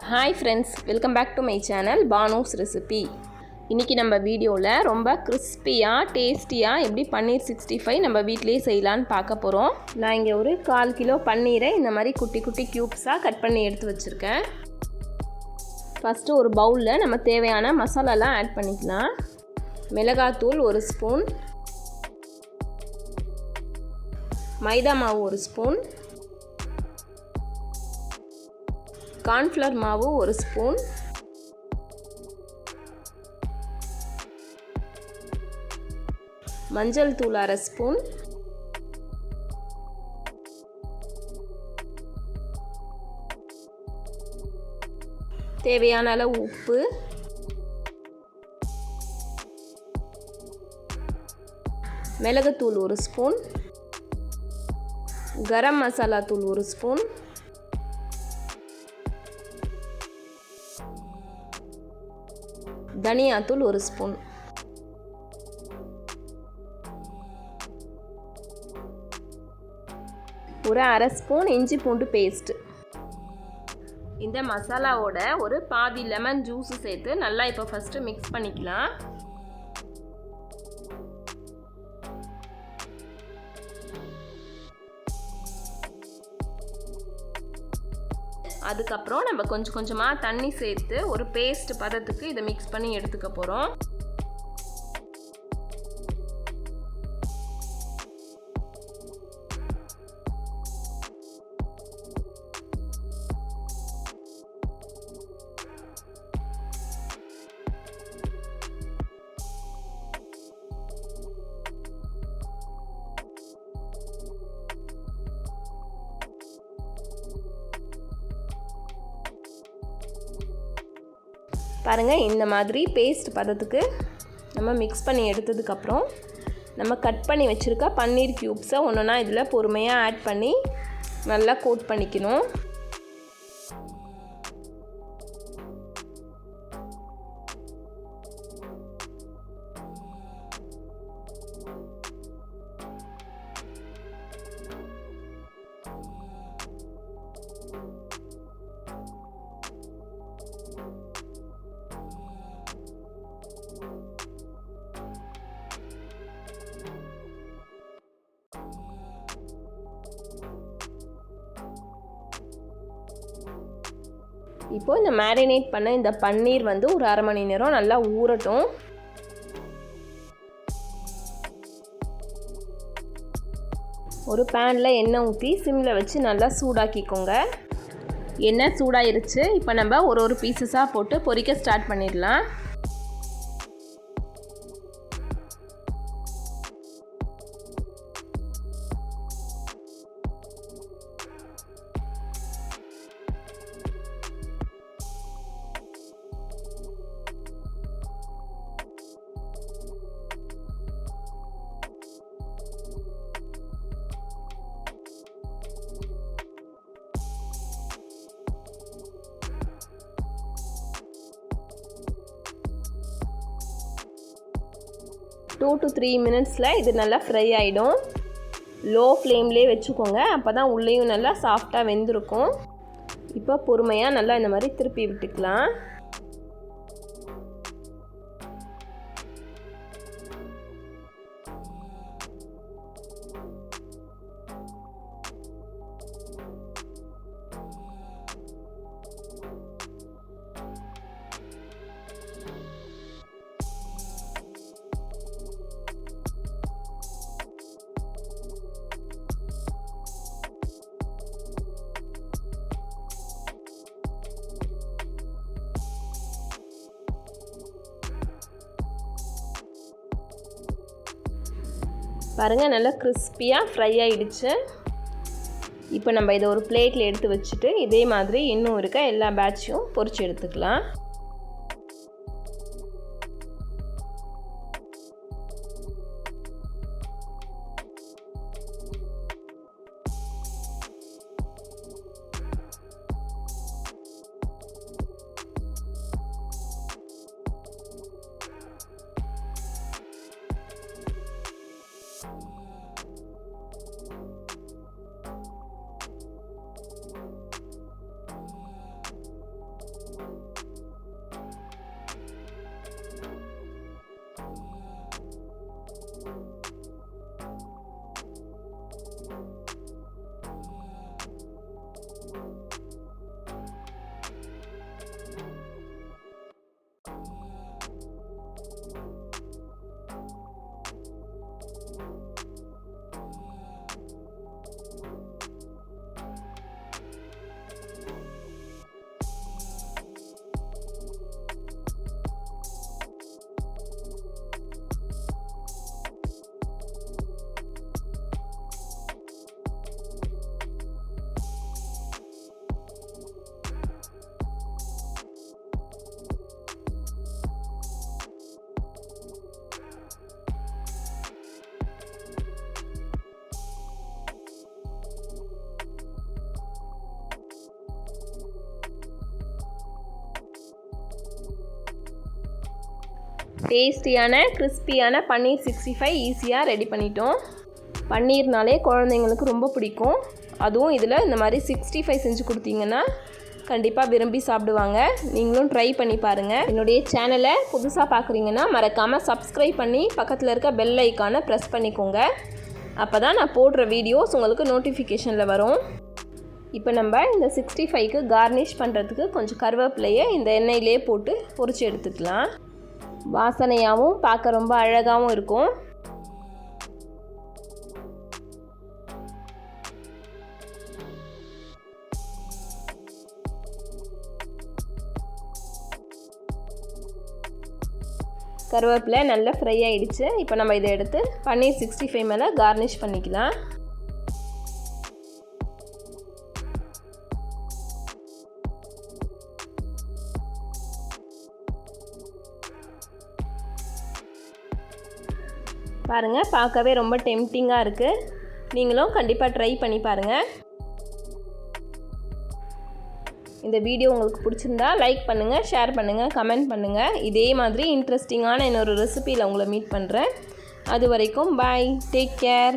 Hi friends, welcome back to my channel Banu's recipe. இன்னைக்கு நம்ம வீடியோல ரொம்ப கிறிஸ்பியா டேஸ்டியா எப்படி பன்னீர் 65 நம்ம வீட்லயே செய்யலாம்னு பார்க்க போறோம். நான் இங்க ஒரு 1/4 கிலோ பன்னீரை இந்த மாதிரி குட்டி குட்டி கியூப்ஸா கட் பண்ணி எடுத்து வச்சிருக்கேன். ஃபர்ஸ்ட் ஒரு பவுல்ல நம்ம தேவையான மசாலாலாம் ஆட் பண்ணிக்கலாம். மிளகாய்த்தூள் 1 ஸ்பூன், மைதா மாவு 1 ஸ்பூன், கார்ன்ஃப்ளவர் மாவு 1 ஸ்பூன், மஞ்சள் தூள் 1/2 ஸ்பூன், தேவையான அளவு உப்பு, மிளகுத்தூள் 1 ஸ்பூன், கரம் மசாலா தூள் 1 ஸ்பூன், தனியாத்தூள் 1 ஸ்பூன். ஒரு 1/2 ஸ்பூன் இஞ்சி பூண்டு பேஸ்ட். இந்த மசாலாவோட ஒரு பாதி லெமன் ஜூஸ் சேர்த்து நல்லா இப்போ ஃபர்ஸ்ட் மிக்ஸ் பண்ணிக்கலாம். அதுக்கப்புறம் நம்ம கொஞ்சம் கொஞ்சமாக தண்ணி சேர்த்து ஒரு பேஸ்ட் பதத்துக்கு இதை மிக்ஸ் பண்ணி எடுத்துக்க போகிறோம். பாருங்கள், இந்த மாதிரி பேஸ்ட் பதத்துக்கு நம்ம மிக்ஸ் பண்ணி எடுத்ததுக்கப்புறம் நம்ம கட் பண்ணி வச்சுருக்க பன்னீர் க்யூப்ஸை ஒன்றுனா இதில் பொறுமையாக ஆட் பண்ணி நல்லா கோட் பண்ணிக்கணும். இப்போ இந்த மேரினேட் பண்ண இந்த பன்னீர் வந்து ஒரு 1/2 மணி நேரம் நல்லா ஊறட்டும். ஒரு பேனில் எண்ணெய் ஊற்றி சிம்மில் வச்சு நல்லா சூடாக்கிக்கோங்க. எண்ணெய் சூடாயிருச்சு. இப்போ நம்ம ஒரு பீசஸாக போட்டு பொரிக்க ஸ்டார்ட் பண்ணிடலாம். டூ to 3 மினிட்ஸில் இது நல்லா ஃப்ரை ஆகிடும். லோ ஃப்ளேம்லேயே வச்சுக்கோங்க, அப்போ தான் உள்ளேயும் நல்லா சாஃப்டாக வெந்திருக்கும். இப்போ பொறுமையாக நல்லா இந்த மாதிரி திருப்பி விட்டுக்கலாம். பாருங்கள், நல்லா கிறிஸ்பியாக ஃப்ரை ஆகிடுச்சு. இப்போ நம்ம இதை ஒரு பிளேட்டில் எடுத்து வச்சுட்டு இதே மாதிரி இன்னும் இருக்க எல்லா பேட்சையும் பொரிச்சு எடுத்துக்கலாம். டேஸ்டியான கிறிஸ்பியான பன்னீர் 65 ஈஸியாக ரெடி பண்ணிட்டோம். பன்னீர்னாலே குழந்தைங்களுக்கு ரொம்ப பிடிக்கும். அதுவும் இதில் இந்த மாதிரி 65 செஞ்சு கொடுத்தீங்கன்னா கண்டிப்பாக விரும்பி சாப்பிடுவாங்க. நீங்களும் ட்ரை பண்ணி பாருங்கள். என்னுடைய சேனலை புதுசாக பார்க்குறீங்கன்னா மறக்காமல் சப்ஸ்கிரைப் பண்ணி பக்கத்தில் இருக்க பெல் ஐக்கானை ப்ரெஸ் பண்ணிக்கோங்க. அப்போ தான் நான் போடுற வீடியோஸ் உங்களுக்கு நோட்டிஃபிகேஷனில் வரும். இப்போ நம்ம இந்த 65க்கு கார்னிஷ் பண்ணுறதுக்கு கொஞ்சம் கருவேப்பிலையை இந்த எண்ணெயிலே போட்டு பொரிச்சு எடுத்துக்கலாம். வாசனையாகவும் பார்க்க ரொம்ப அழகாகவும் இருக்கும். கருவேப்பிலை நல்லா ஃப்ரை ஆகிடுச்சு. இப்போ நம்ம இதை எடுத்து பன்னீர் 65 மேலே கார்னிஷ் பண்ணிக்கலாம். பாருங்கள், பார்க்கவே ரொம்ப டெம்டிங்காக இருக்குது. நீங்களும் கண்டிப்பாக ட்ரை பண்ணி பாருங்கள். இந்த வீடியோ உங்களுக்கு பிடிச்சிருந்தா லைக் பண்ணுங்கள், ஷேர் பண்ணுங்கள், கமெண்ட் பண்ணுங்கள். இதே மாதிரி இன்ட்ரெஸ்டிங்கான இன்னொரு ரெசிபியில் உங்களை மீட் பண்ணுறேன். அது வரைக்கும் பாய், டேக் கேர்.